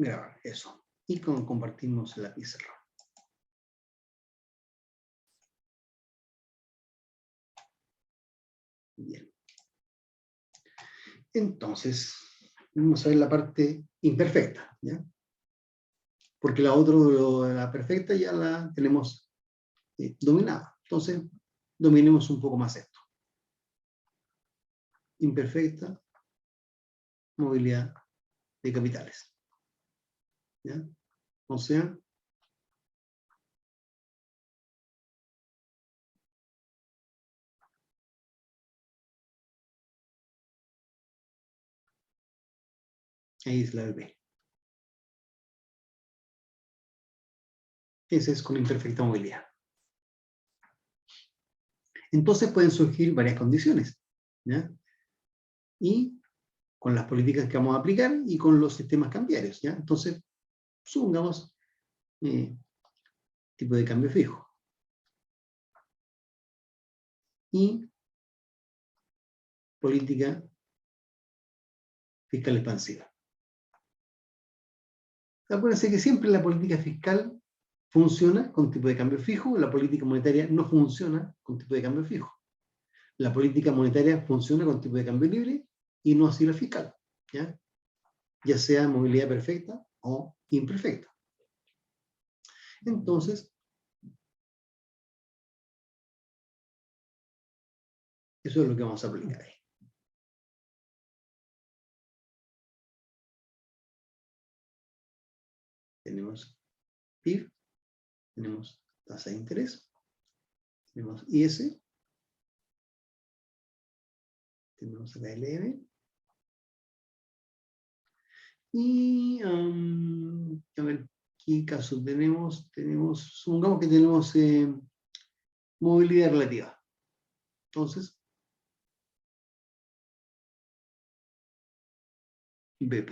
grabar eso. Y compartimos la pizarra. Bien. Entonces, vamos a ver la parte imperfecta, ¿ya? Porque la otra, la perfecta, ya la tenemos dominada. Entonces, dominemos un poco más esto. Imperfecta, movilidad de capitales. ¿Ya? O sea, ahí es la B. Ese es con imperfecta movilidad. Entonces pueden surgir varias condiciones, ¿ya? Y con las políticas que vamos a aplicar y con los sistemas cambiarios, ¿ya? Entonces, supongamos tipo de cambio fijo. Y política fiscal expansiva. Acuérdense que siempre la política fiscal funciona con tipo de cambio fijo, la política monetaria no funciona con tipo de cambio fijo. La política monetaria funciona con tipo de cambio libre y no así la fiscal, ¿ya? Ya sea movilidad perfecta o imperfecta. Entonces, eso es lo que vamos a aplicar ahí. Tenemos PIB, tenemos tasa de interés, tenemos IS, tenemos la LM, y a ver, ¿qué caso tenemos? Supongamos que tenemos movilidad relativa. Entonces, BP.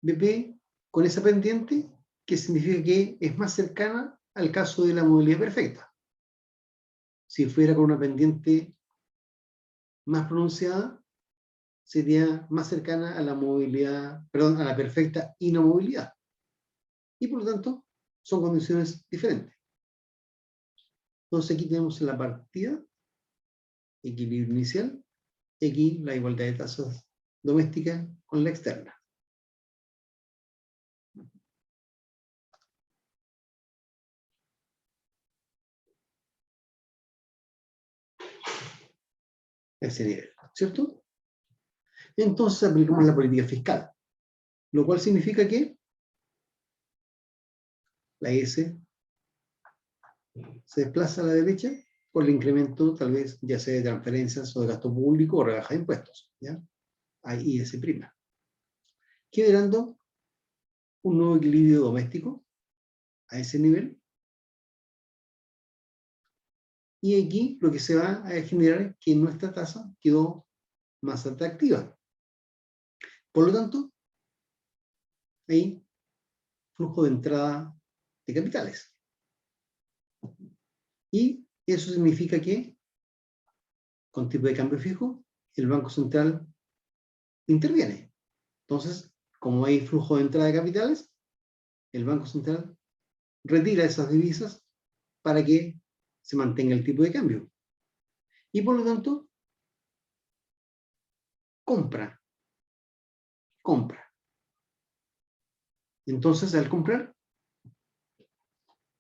BP con esa pendiente, que significa que es más cercana al caso de la movilidad perfecta. Si fuera con una pendiente más pronunciada, sería más cercana a la movilidad, perdón, a la perfecta inamovilidad. Y por lo tanto, son condiciones diferentes. Entonces aquí tenemos la partida, equilibrio inicial, y aquí la igualdad de tasas domésticas con la externa. Ese nivel, ¿cierto? Entonces aplicamos la política fiscal, lo cual significa que la S se desplaza a la derecha por el incremento, tal vez, ya sea de transferencias o de gasto público o rebaja de impuestos, ¿ya? Ahí IS prima. Generando un nuevo equilibrio doméstico a ese nivel. Y aquí lo que se va a generar es que nuestra tasa quedó más atractiva. Por lo tanto, hay flujo de entrada de capitales. Y eso significa que, con tipo de cambio fijo, el Banco Central interviene. Entonces, como hay flujo de entrada de capitales, el Banco Central retira esas divisas para que se mantenga el tipo de cambio. Y por lo tanto, compra. Entonces, al comprar,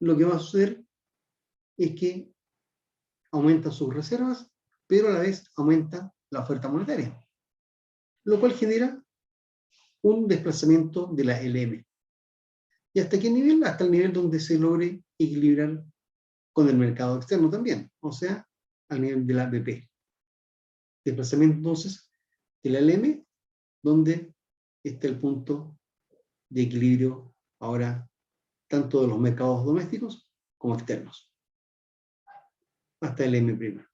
lo que va a suceder es que aumenta sus reservas, pero a la vez aumenta la oferta monetaria, lo cual genera un desplazamiento de la LM. ¿Y hasta qué nivel? Hasta el nivel donde se logre equilibrar con el mercado externo también, o sea, al nivel de la BP. Desplazamiento entonces de la LM, donde está el punto de equilibrio ahora tanto de los mercados domésticos como externos, hasta el M'.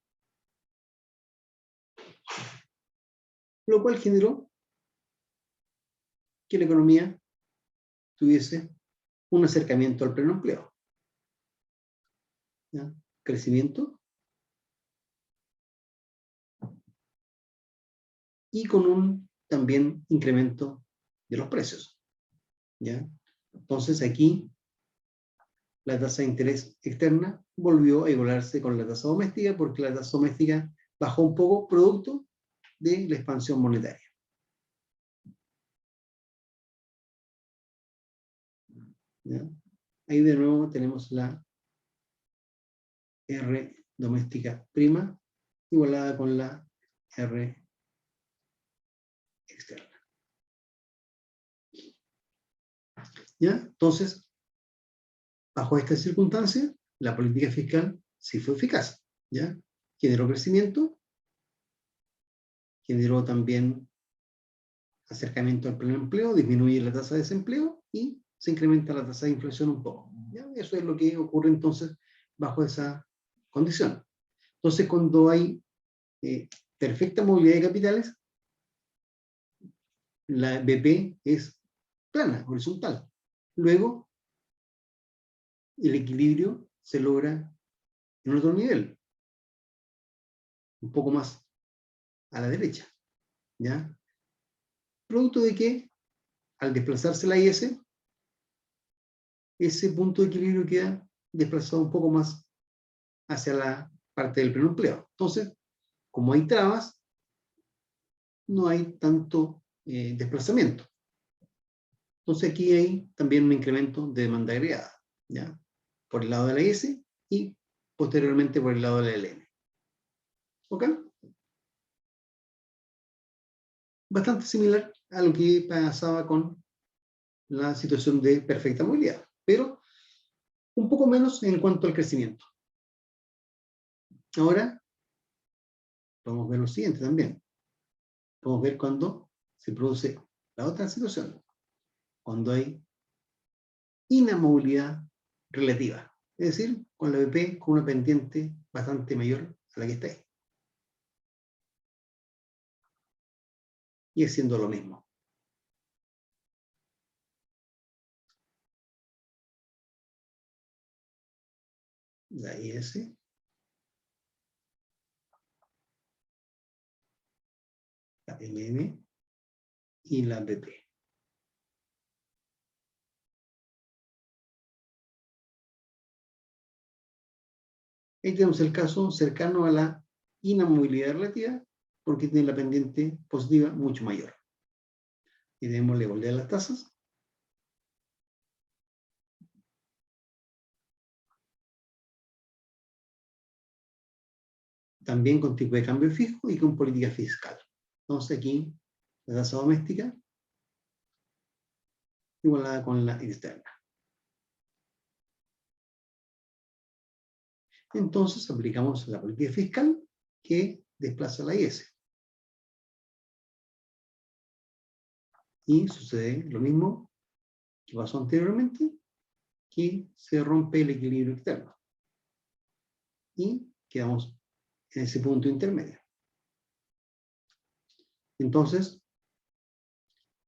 Lo cual generó que la economía tuviese un acercamiento al pleno empleo. ¿Ya? Crecimiento y con un también incremento de los precios, ¿ya? Entonces aquí la tasa de interés externa volvió a igualarse con la tasa doméstica porque la tasa doméstica bajó un poco producto de la expansión monetaria. ¿Ya? Ahí de nuevo tenemos la R doméstica prima igualada con la R externa. ¿Ya? Entonces, bajo esta circunstancia, la política fiscal sí fue eficaz, ¿ya? Generó crecimiento, generó también acercamiento al pleno empleo, disminuye la tasa de desempleo y se incrementa la tasa de inflación un poco, ¿ya? Eso es lo que ocurre entonces bajo esa condición. Entonces, cuando hay perfecta movilidad de capitales, la BP es plana, horizontal. Luego, el equilibrio se logra en otro nivel, un poco más a la derecha, ¿ya? Producto de que, al desplazarse la IS, ese punto de equilibrio queda desplazado un poco más hacia la parte del pleno empleo. Entonces, como hay trabas, no hay tanto desplazamiento. Entonces aquí hay también un incremento de demanda agregada, ¿ya? Por el lado de la IS y posteriormente por el lado de la LM. ¿Ok? Bastante similar a lo que pasaba con la situación de perfecta movilidad, pero un poco menos en cuanto al crecimiento. Ahora, vamos a ver lo siguiente también. Vamos a ver cuando se produce la otra situación, cuando hay inamovilidad relativa, es decir, con la BP con una pendiente bastante mayor a la que está ahí. Y haciendo lo mismo. La IS, la LM y la BP. Ahí tenemos el caso cercano a la inamovilidad relativa, porque tiene la pendiente positiva mucho mayor. Y tenemos la igualdad de las tasas. También con tipo de cambio fijo y con política fiscal. Entonces aquí la tasa doméstica igualada con la externa. Entonces aplicamos la política fiscal que desplaza la IS. Y sucede lo mismo que pasó anteriormente, que se rompe el equilibrio externo. Y quedamos en ese punto intermedio. Entonces,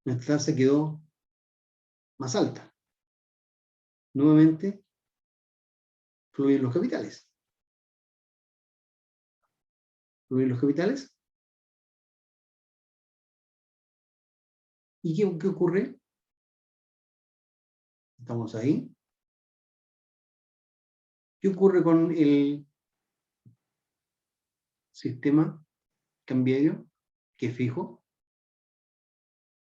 nuestra tasa quedó más alta. Nuevamente, fluyen los capitales. Fluyen los capitales. ¿Y qué ocurre? Estamos ahí. ¿Qué ocurre con el sistema cambiario que es fijo?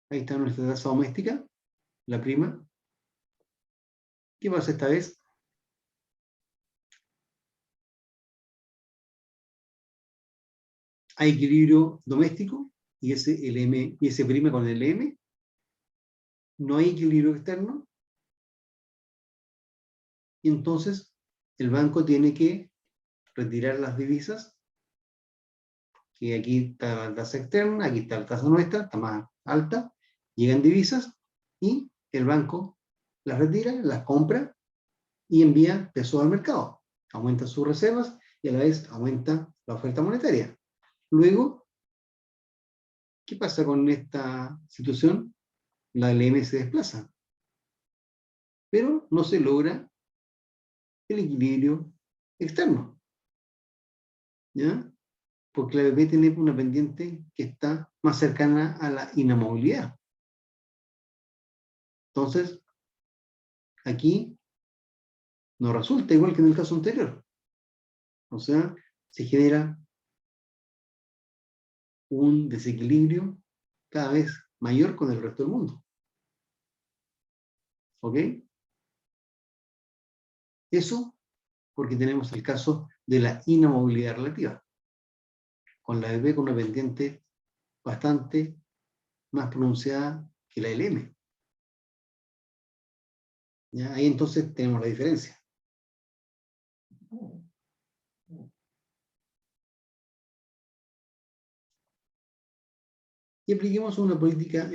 Ahí está nuestra tasa doméstica, la prima. ¿Qué pasa esta vez? Hay equilibrio doméstico y ese LM y ese prima con el LM. No hay equilibrio externo. Y entonces el banco tiene que retirar las divisas, que aquí está la tasa externa, aquí está la tasa nuestra, está más alta, llegan divisas y el banco las retira, las compra y envía pesos al mercado. Aumenta sus reservas y a la vez aumenta la oferta monetaria. Luego, ¿qué pasa con esta situación? La LM se desplaza, pero no se logra el equilibrio externo, ¿ya? porque la BP tiene una pendiente que está más cercana a la inamovilidad. Entonces, aquí no resulta igual que en el caso anterior. O sea, se genera un desequilibrio cada vez mayor con el resto del mundo. ¿Ok? Eso porque tenemos el caso de la inamovilidad relativa, con la BP con una pendiente bastante más pronunciada que la LM. ¿Ya? Ahí entonces tenemos la diferencia. Y apliquemos una política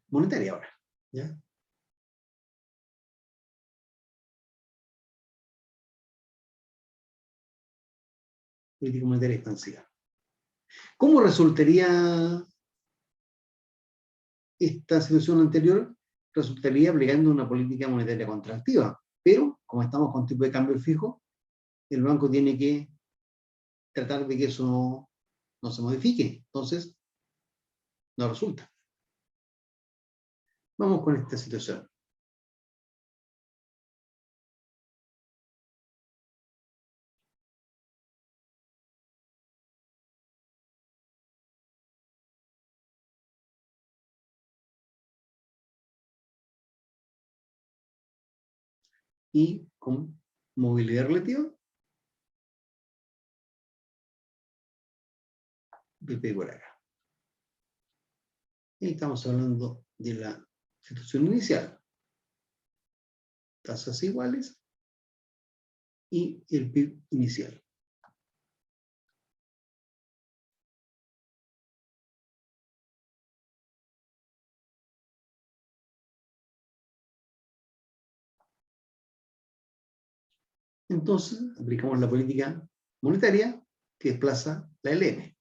monetaria ahora. ¿Ya? Política monetaria expansiva. ¿Cómo resultaría esta situación anterior? Resultaría aplicando una política monetaria contractiva. Pero, como estamos con tipo de cambio fijo, el banco tiene que tratar de que eso no se modifique. Entonces, no resulta. Vamos con esta situación. Y con movilidad relativa, BP por acá. Y estamos hablando de la situación inicial. Tasas iguales y el PIB inicial. Entonces, aplicamos la política monetaria que desplaza la LM.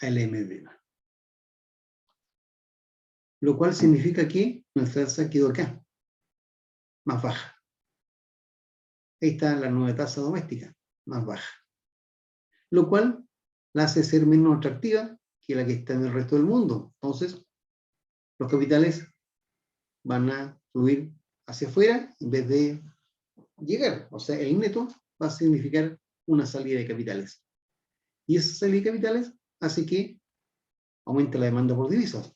A LM'. Lo cual significa que nuestra tasa quedó acá, más baja. Ahí está la nueva tasa doméstica, más baja. Lo cual la hace ser menos atractiva que la que está en el resto del mundo. Entonces, los capitales van a fluir hacia afuera en vez de llegar. O sea, el neto va a significar una salida de capitales. Y esa salida de capitales hace que aumente la demanda por divisas.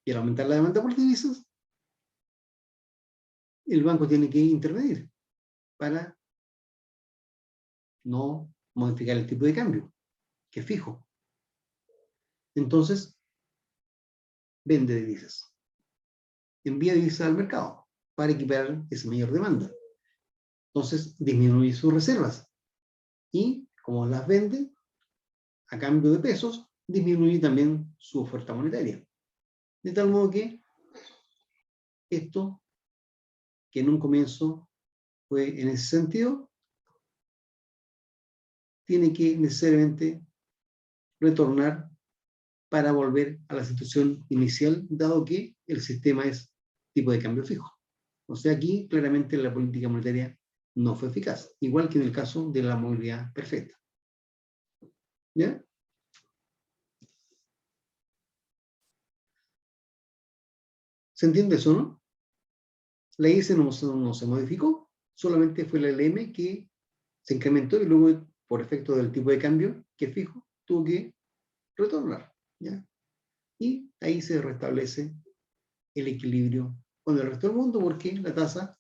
Y al aumentar la demanda por divisas, el banco tiene que intervenir para no modificar el tipo de cambio, que es fijo. Entonces, vende divisas. Envía divisas al mercado para equiparar esa mayor demanda. Entonces, disminuye sus reservas. Y como las vende a cambio de pesos, disminuye también su oferta monetaria. De tal modo que esto, que en un comienzo fue en ese sentido, tiene que necesariamente retornar para volver a la situación inicial, dado que el sistema es tipo de cambio fijo. O sea, aquí claramente la política monetaria no fue eficaz, igual que en el caso de la movilidad perfecta. ¿Ya? ¿Se entiende eso, no? La IS no se modificó, solamente fue la LM que se incrementó y luego, por efecto del tipo de cambio, que es fijo, tuvo que retornar. ¿Ya? Y ahí se restablece el equilibrio con el resto del mundo porque la tasa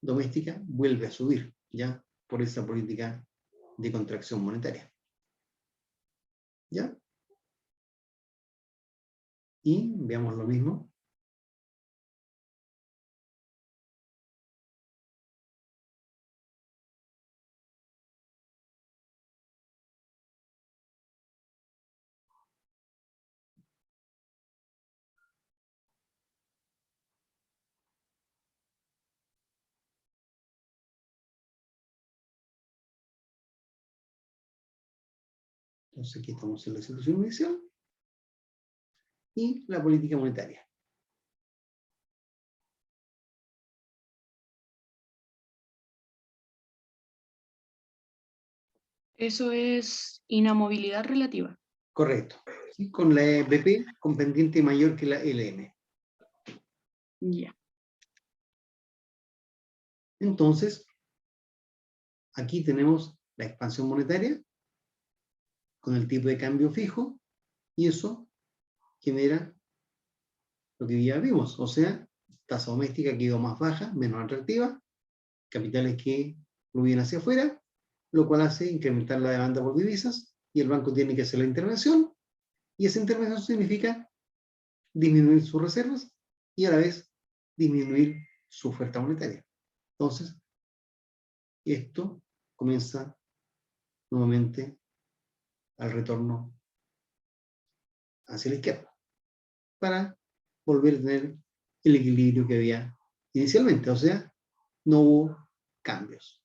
doméstica vuelve a subir, ¿ya? Por esa política de contracción monetaria. ¿Ya? Y veamos lo mismo. Entonces aquí estamos en la situación inicial. y la política monetaria. Eso es inamovilidad relativa. Correcto. ¿Sí? Con la BP con pendiente mayor que la LM. Ya. Entonces, aquí tenemos la expansión monetaria con el tipo de cambio fijo y eso genera lo que ya vimos, o sea, tasa doméstica quedó más baja, menos atractiva, capitales que fluyen hacia afuera, lo cual hace incrementar la demanda por divisas y el banco tiene que hacer la intervención y esa intervención significa disminuir sus reservas y a la vez disminuir su oferta monetaria. Entonces, esto comienza nuevamente al retorno hacia la izquierda para volver a tener el equilibrio que había inicialmente, o sea, no hubo cambios.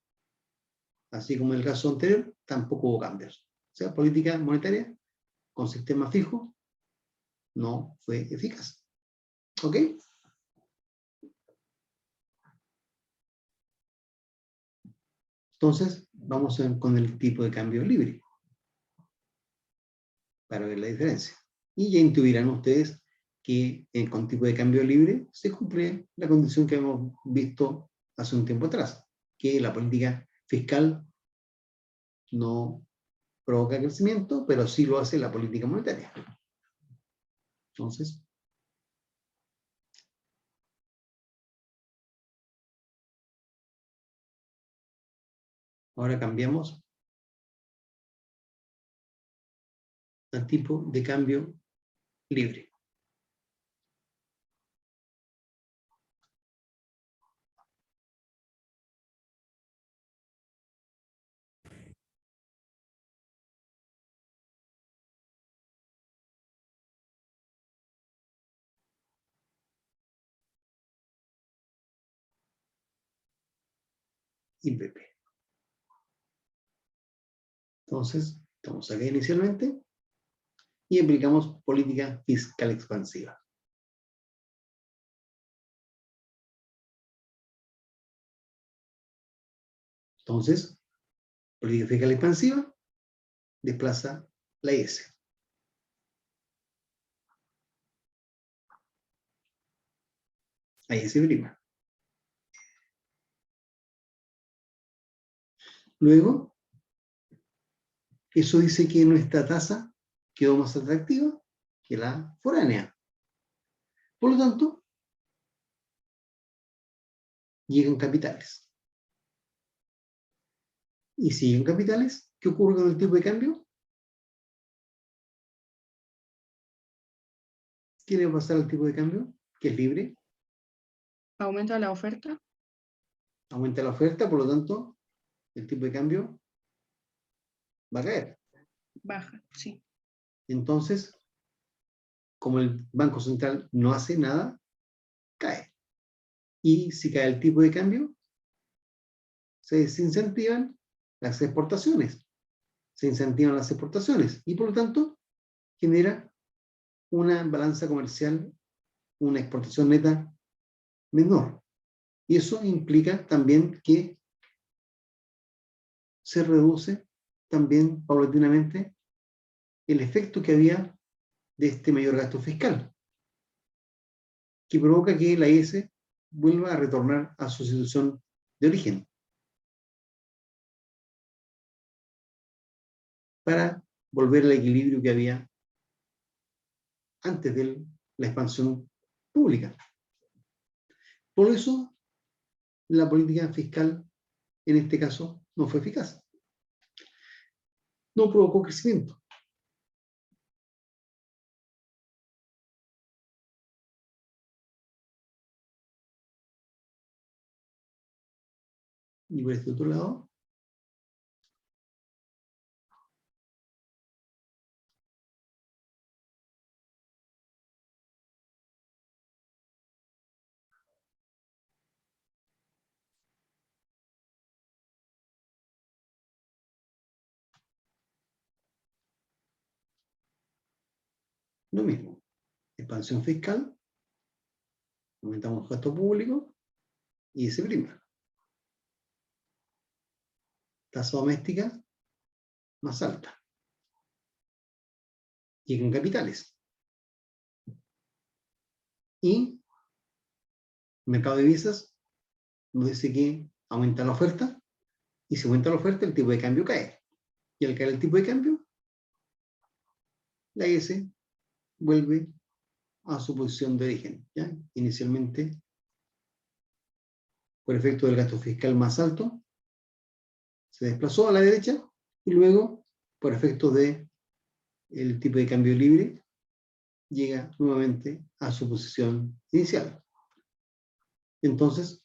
Así como en el caso anterior, tampoco hubo cambios. O sea, política monetaria con sistema fijo no fue eficaz. ¿Ok? Entonces, vamos con el tipo de cambio libre para ver la diferencia. Y ya intuirán ustedes que con tipo de cambio libre se cumple la condición que hemos visto hace un tiempo atrás, que la política fiscal no provoca crecimiento, pero sí lo hace la política monetaria. Entonces, ahora cambiamos al tipo de cambio libre. IPP. Entonces, estamos acá inicialmente y aplicamos política fiscal expansiva. Entonces, política fiscal expansiva desplaza la IS. A IS prima. Luego, eso dice que nuestra tasa quedó más atractiva que la foránea. Por lo tanto, llegan capitales. Y si llegan capitales, ¿qué ocurre con el tipo de cambio? ¿Qué le va a pasar al tipo de cambio? Que es libre, Aumenta la oferta. aumenta la oferta, por lo tanto, el tipo de cambio va a caer. Baja, sí. Entonces, como el Banco Central no hace nada, cae. Y si cae el tipo de cambio, se desincentivan las exportaciones. Se incentivan las exportaciones y por lo tanto genera una balanza comercial, una exportación neta menor. Y eso implica también que se reduce también paulatinamente el efecto que había de este mayor gasto fiscal, que provoca que la IS vuelva a retornar a su situación de origen para volver al equilibrio que había antes de la expansión pública. Por eso, la política fiscal, en este caso, no fue eficaz. No provocó crecimiento. Y por este otro lado, lo mismo. expansión fiscal, aumentamos gasto público y S'. Tasa doméstica más alta. Llegan capitales. Y mercado de divisas nos dice que aumenta la oferta, y si aumenta la oferta, el tipo de cambio cae. Y al caer el tipo de cambio, la S vuelve a su posición de origen, ¿ya? Inicialmente, por efecto del gasto fiscal más alto, se desplazó a la derecha, y luego, por efecto del tipo de cambio libre, llega nuevamente a su posición inicial. Entonces,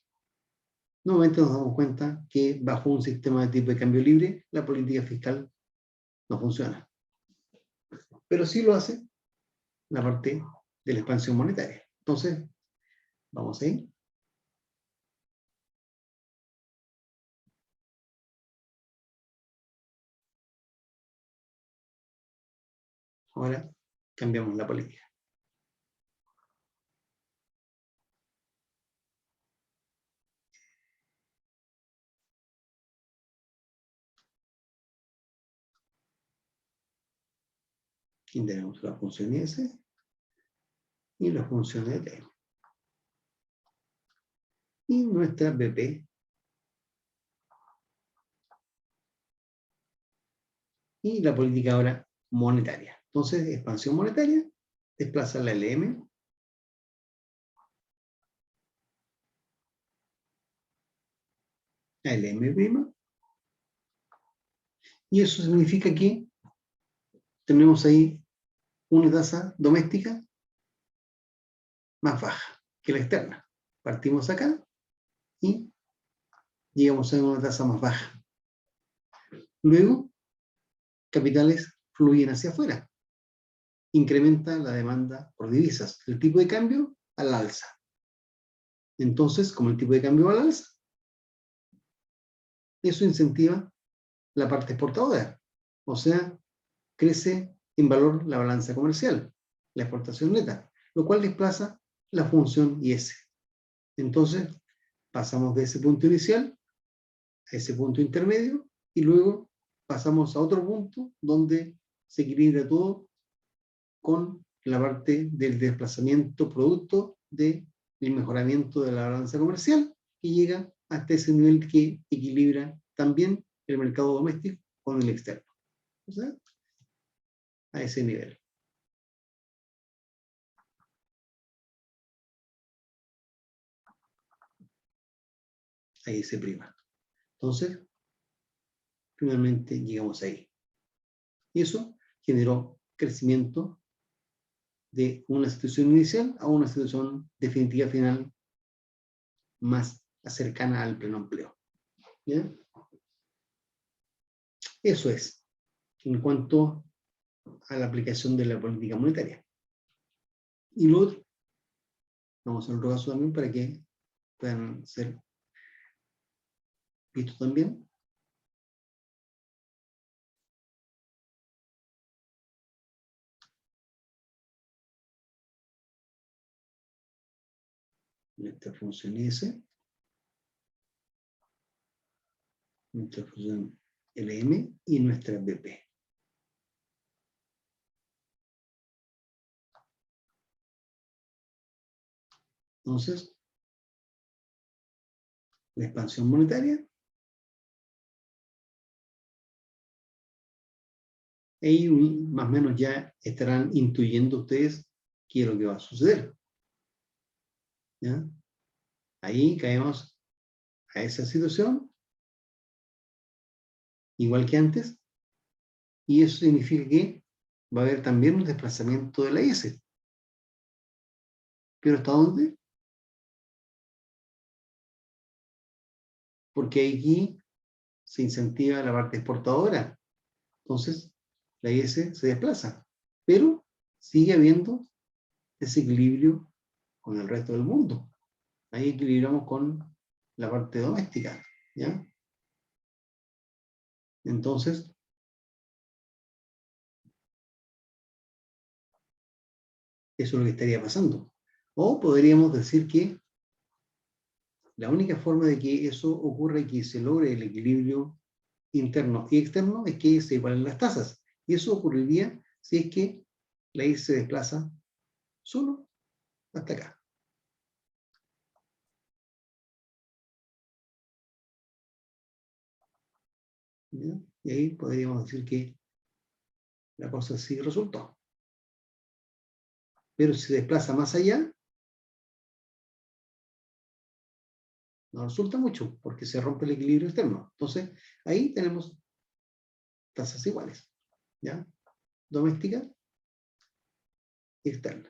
nuevamente nos damos cuenta que bajo un sistema de tipo de cambio libre, la política fiscal no funciona. Pero sí lo hace la parte de la expansión monetaria. Entonces, vamos ahí. Ahora cambiamos la política. Aquí tenemos la función S y la función de T. Y nuestra BP. Y la política ahora monetaria. Entonces, expansión monetaria desplaza la LM a LM', y eso significa que tenemos ahí una tasa doméstica más baja que la externa. Partimos acá y llegamos a una tasa más baja. Luego, capitales fluyen hacia afuera. Incrementa la demanda por divisas. El tipo de cambio al alza. Entonces, como el tipo de cambio va al alza, eso incentiva la parte exportadora. O sea, crece en valor la balanza comercial, la exportación neta, lo cual desplaza la función IS. Entonces, pasamos de ese punto inicial a ese punto intermedio, y luego pasamos a otro punto donde se equilibra todo con la parte del desplazamiento producto del mejoramiento de la balanza comercial, y llega hasta ese nivel que equilibra también el mercado doméstico con el externo. O sea, a ese nivel. Ahí se prima. Entonces, finalmente llegamos ahí. Y eso generó crecimiento de una situación inicial a una situación definitiva final más cercana al pleno empleo. ¿Ya? Eso es, en cuanto a la aplicación de la política monetaria. Y lo otro, vamos a hacer otro caso también para que puedan ser vistos también. Nuestra función S, nuestra función LM y nuestra BP. Entonces, la expansión monetaria, ahí más o menos ya estarán intuyendo ustedes qué es lo que va a suceder. ¿Ya? Ahí caemos a esa situación, igual que antes, y eso significa que va a haber también un desplazamiento de la S. ¿Pero hasta dónde? Porque aquí se incentiva la parte exportadora. Entonces, la IS se desplaza. Pero sigue habiendo desequilibrio con el resto del mundo. Ahí equilibramos con la parte doméstica. ¿Ya? Entonces, Eso es lo que estaría pasando. O podríamos decir que la única forma de que eso ocurra y que se logre el equilibrio interno y externo es que se igualen las tasas. Y eso ocurriría si es que la Y se desplaza solo hasta acá. ¿Ya? Y ahí podríamos decir que la cosa sí resultó. Pero si se desplaza más allá, no resulta mucho, porque se rompe el equilibrio externo. Entonces, ahí tenemos tasas iguales, ¿ya? Doméstica y externa,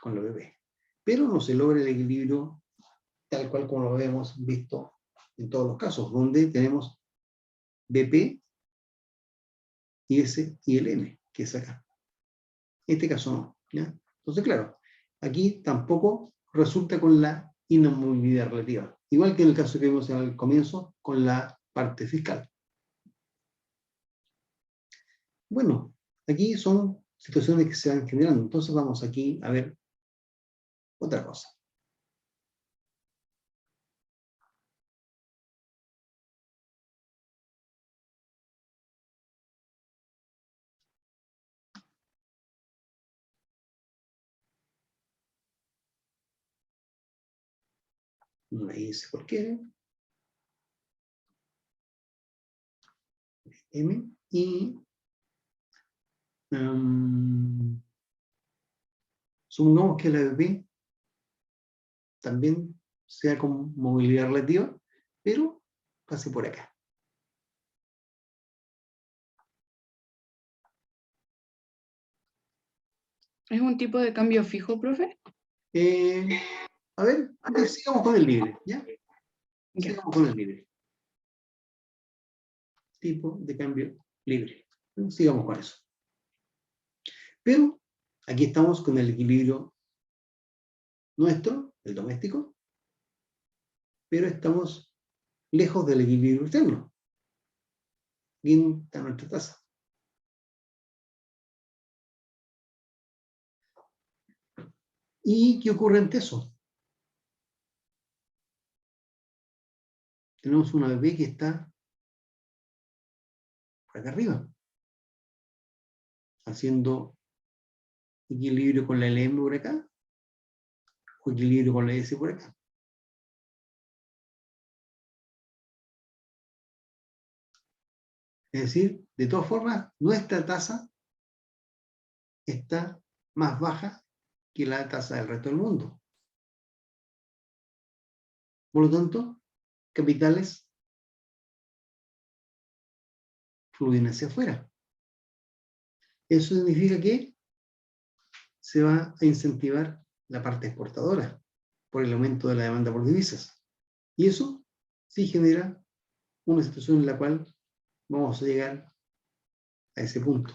con lo BP. Pero no se logra el equilibrio tal cual como lo hemos visto en todos los casos, donde tenemos BP y S y el N, que es acá. En este caso no, ¿ya? Entonces, claro, aquí tampoco resulta con la inamovilidad relativa, igual que en el caso que vimos al comienzo con la parte fiscal. Bueno, aquí son situaciones que se van generando, entonces vamos aquí a ver otra cosa. Una S cualquiera, M, y supongamos que la BP también sea con movilidad relativa, pero pase por acá. ¿Es un tipo de cambio fijo, profe? A ver, sigamos con el libre, ¿ya? Ya. Sigamos con el libre. Tipo de cambio libre. Sigamos con eso. Pero aquí estamos con el equilibrio nuestro, el doméstico, pero estamos lejos del equilibrio externo. Aquí está nuestra tasa. ¿Y qué ocurre ante eso? Tenemos una BP que está por acá arriba, haciendo equilibrio con la LM por acá, o equilibrio con la S por acá. Es decir, de todas formas, nuestra tasa está más baja que la tasa del resto del mundo. Por lo tanto, capitales fluyen hacia afuera. Eso significa que se va a incentivar la parte exportadora por el aumento de la demanda por divisas. Y eso sí genera una situación en la cual vamos a llegar a ese punto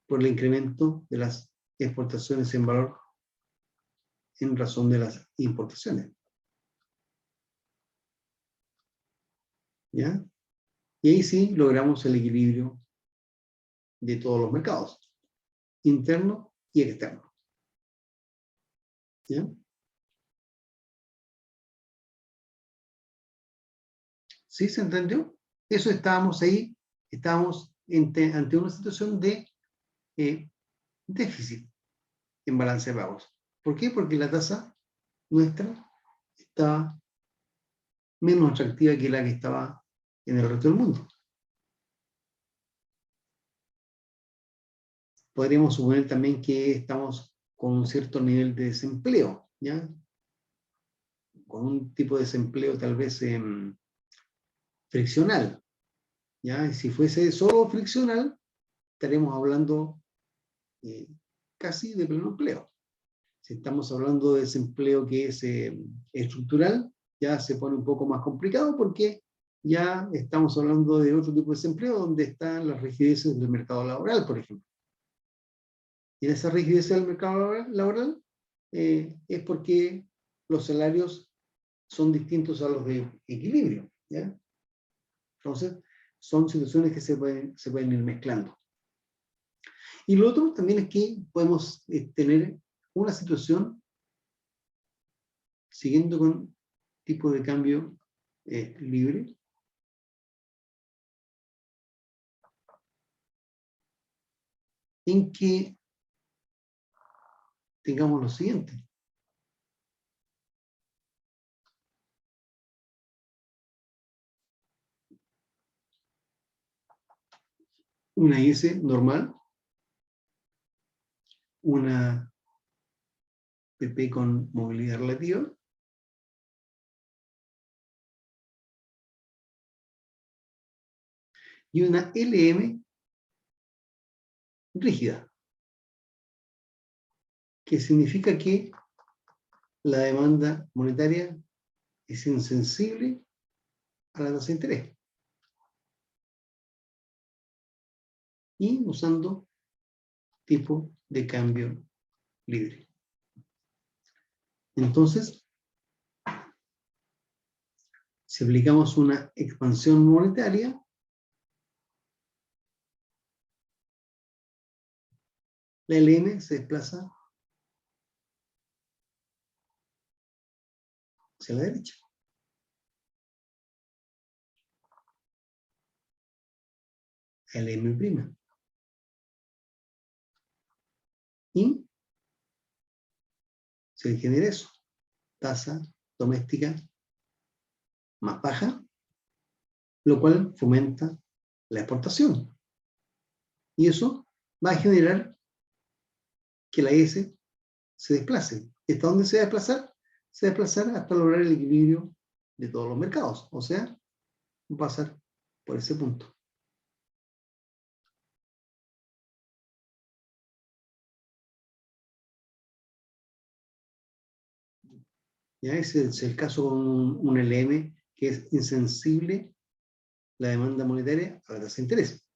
por el incremento de las exportaciones en valor en razón de las importaciones. ¿Ya? Y ahí sí logramos el equilibrio de todos los mercados, interno y externo. ¿Ya? ¿Sí se entendió? Eso estábamos ahí, estábamos ante una situación de déficit en balance de pagos. ¿Por qué? Porque la tasa nuestra estaba menos atractiva que la que estaba en el resto del mundo. Podríamos suponer también que estamos con un cierto nivel de desempleo, ¿ya? Con un tipo de desempleo tal vez friccional, ¿ya? Y si fuese solo friccional, estaríamos hablando casi de pleno empleo. Si estamos hablando de desempleo que es estructural, ya se pone un poco más complicado porque ya estamos hablando de otro tipo de desempleo donde están las rigideces del mercado laboral, por ejemplo. Y en esa rigidez del mercado laboral es porque los salarios son distintos a los de equilibrio, ¿ya? Entonces, son situaciones que se pueden ir mezclando. Y lo otro también es que podemos tener una situación siguiendo con tipo de cambio libre, en que tengamos lo siguiente. Una IS normal, una PP con movilidad relativa, y una LM rígida, que significa que la demanda monetaria es insensible a la tasa de interés. Y usando tipo de cambio libre. Entonces, si aplicamos una expansión monetaria, la LM se desplaza hacia la derecha. LM'. Y se genera eso. Tasa doméstica más baja, lo cual fomenta la exportación. Y eso va a generar que la S se desplace. ¿Hasta dónde se va a desplazar? Se va a desplazar hasta lograr el equilibrio de todos los mercados. O sea, va a pasar por ese punto. Ya ese es el caso con un LM que es insensible la demanda monetaria a la tasa de interés.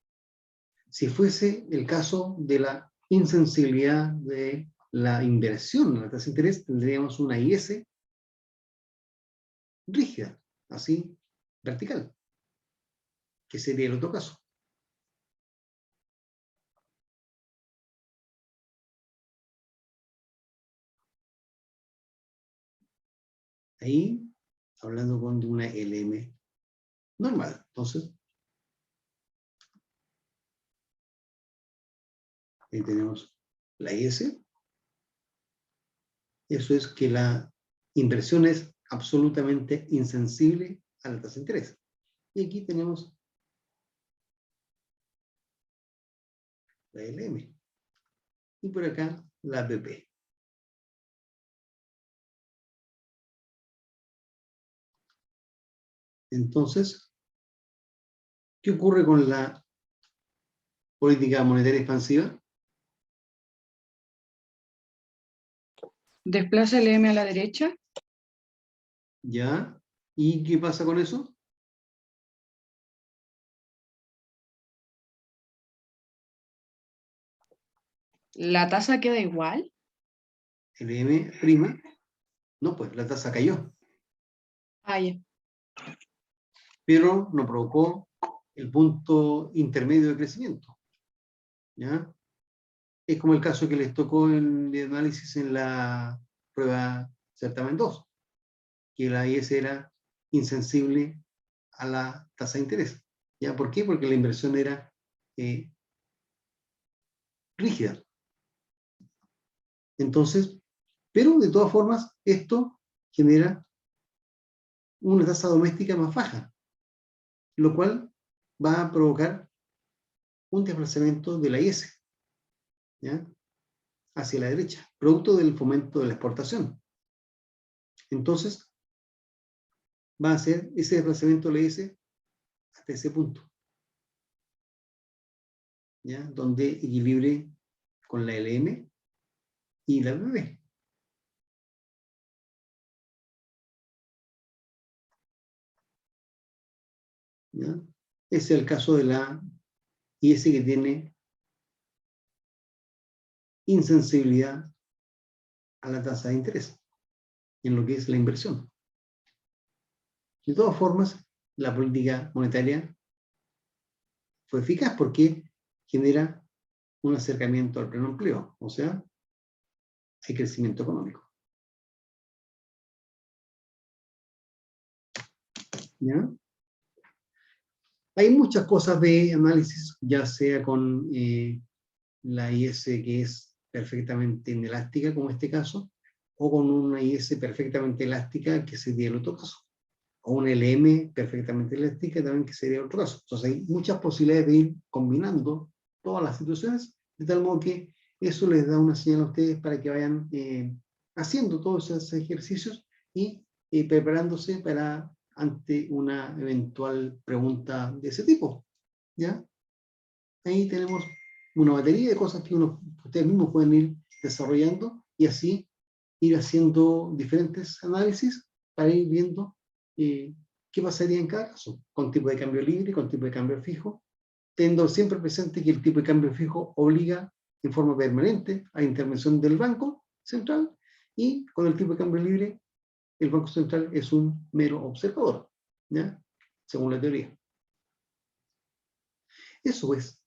Si fuese el caso de la insensibilidad de la inversión a la tasa de interés, tendríamos una IS rígida, así, vertical, que sería el otro caso. Ahí, hablando con una LM normal. Entonces, ahí tenemos la IS. Eso es que la inversión es absolutamente insensible a la tasa de interés. Y aquí tenemos la LM. Y por acá la APP. Entonces, ¿qué ocurre con la política monetaria expansiva? Desplaza el M a la derecha. ¿Ya? ¿Y qué pasa con eso? La tasa queda igual. El M', no, pues la tasa cayó, Ah, ya. pero no provocó el punto intermedio de crecimiento. ¿Ya? Es como el caso que les tocó en el análisis en la prueba certamen 2, que la IS era insensible a la tasa de interés. ¿Ya? ¿Por qué? Porque la inversión era rígida. Entonces, pero de todas formas, esto genera una tasa doméstica más baja, lo cual va a provocar un desplazamiento de la IS, ¿ya? Hacia la derecha, producto del fomento de la exportación. Entonces, va a ser ese desplazamiento de la IS hasta ese punto, ¿ya? Donde equilibre con la LM y la BB. ¿Ya? Ese es el caso de la IS que tiene insensibilidad a la tasa de interés en lo que es la inversión. De todas formas, la política monetaria fue eficaz porque genera un acercamiento al pleno empleo, o sea, hay crecimiento económico. ¿Ya? Hay muchas cosas de análisis, ya sea con la IS que es perfectamente inelástica, como este caso, o con una IS perfectamente elástica, que sería el otro caso, o una LM perfectamente elástica también, que sería otro caso. Entonces hay muchas posibilidades de ir combinando todas las situaciones, de tal modo que eso les da una señal a ustedes para que vayan haciendo todos esos ejercicios y preparándose para ante una eventual pregunta de ese tipo. ¿Ya? Ahí tenemos una batería de cosas que ustedes mismos pueden ir desarrollando y así ir haciendo diferentes análisis para ir viendo qué pasaría en cada caso, con tipo de cambio libre, con tipo de cambio fijo, teniendo siempre presente que el tipo de cambio fijo obliga en forma permanente a intervención del Banco Central, y con el tipo de cambio libre el Banco Central es un mero observador, ¿ya? Según la teoría. Eso es.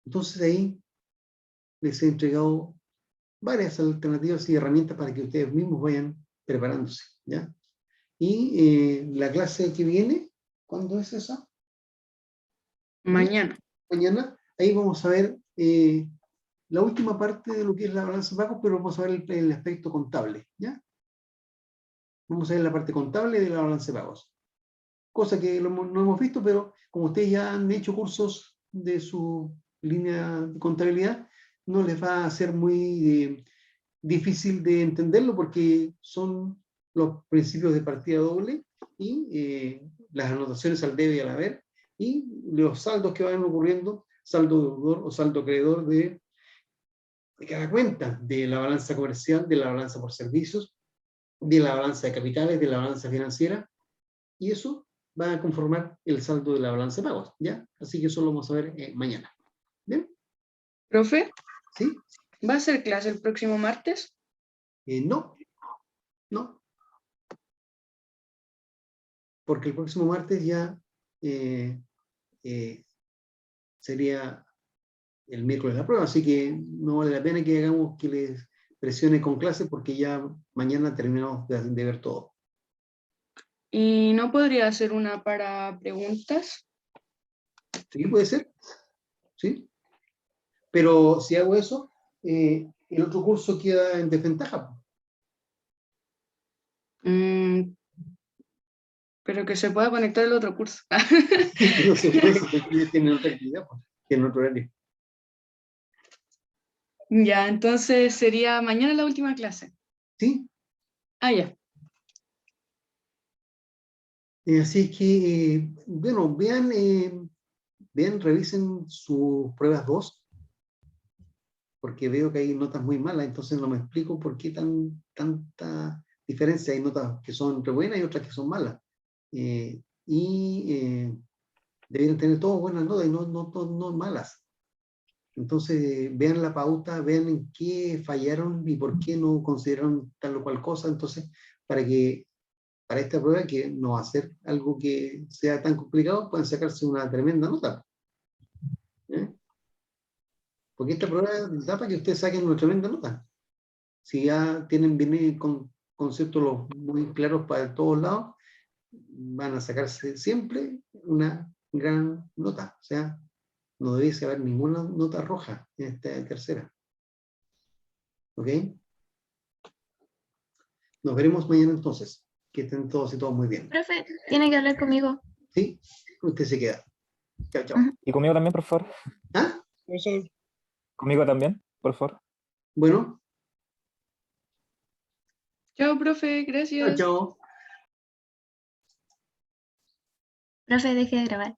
Entonces ahí les he entregado varias alternativas y herramientas para que ustedes mismos vayan preparándose, ¿ya? Y la clase que viene, ¿cuándo es esa? Mañana. Mañana. Ahí vamos a ver la última parte de lo que es la balanza de pagos, pero vamos a ver el aspecto contable, ¿ya? Vamos a ver la parte contable de la balanza de pagos. Cosa que no hemos visto, pero como ustedes ya han hecho cursos de su línea de contabilidad, no les va a ser muy difícil de entenderlo, porque son los principios de partida doble y las anotaciones al debe y al haber, y los saldos que van ocurriendo, saldo deudor o saldo acreedor de cada cuenta, de la balanza comercial, de la balanza por servicios, de la balanza de capitales, de la balanza financiera, y eso va a conformar el saldo de la balanza de pagos, ¿ya? Así que eso lo vamos a ver mañana. ¿Bien? ¿Profe? ¿Sí? ¿Va a ser clase el próximo martes? No, no. Porque el próximo martes ya sería el miércoles la prueba, así que no vale la pena que hagamos que les presione con clase, porque ya mañana terminamos de ver todo. ¿Y no podría hacer una para preguntas? ¿Sí? ¿Puede ser? ¿Sí? Pero si hago eso, el otro curso queda en desventaja. Pero que se pueda conectar el otro curso. No se puede, si ellos tienen otra actividad, pues, tienen otro horario. Ya, entonces sería mañana la última clase. ¿Sí? Ah, ya. Así que, bueno, vean, revisen sus pruebas 2, porque veo que hay notas muy malas, entonces no me explico por qué tanta diferencia. Hay notas que son re buenas y otras que son malas. Deberían tener todas buenas notas y no malas. Entonces, vean la pauta, vean en qué fallaron y por qué no consideraron tal o cual cosa. Entonces, para esta prueba, que no va a ser algo que sea tan complicado, pueden sacarse una tremenda nota. ¿Eh? Porque esta prueba da para que ustedes saquen una tremenda nota. Si ya tienen bien con conceptos muy claros para todos lados, van a sacarse siempre una gran nota. O sea, no debiese haber ninguna nota roja en esta tercera. ¿Ok? Nos veremos mañana entonces. Que estén todos y todos muy bien. Profe, tiene que hablar conmigo. ¿Sí? Usted se queda. Chao, chao. Ujú. Y conmigo también, por favor. ¿Ah? Conmigo también, por favor. Bueno, Chao, profe, chao, gracias. chao. Profe, deje de grabar.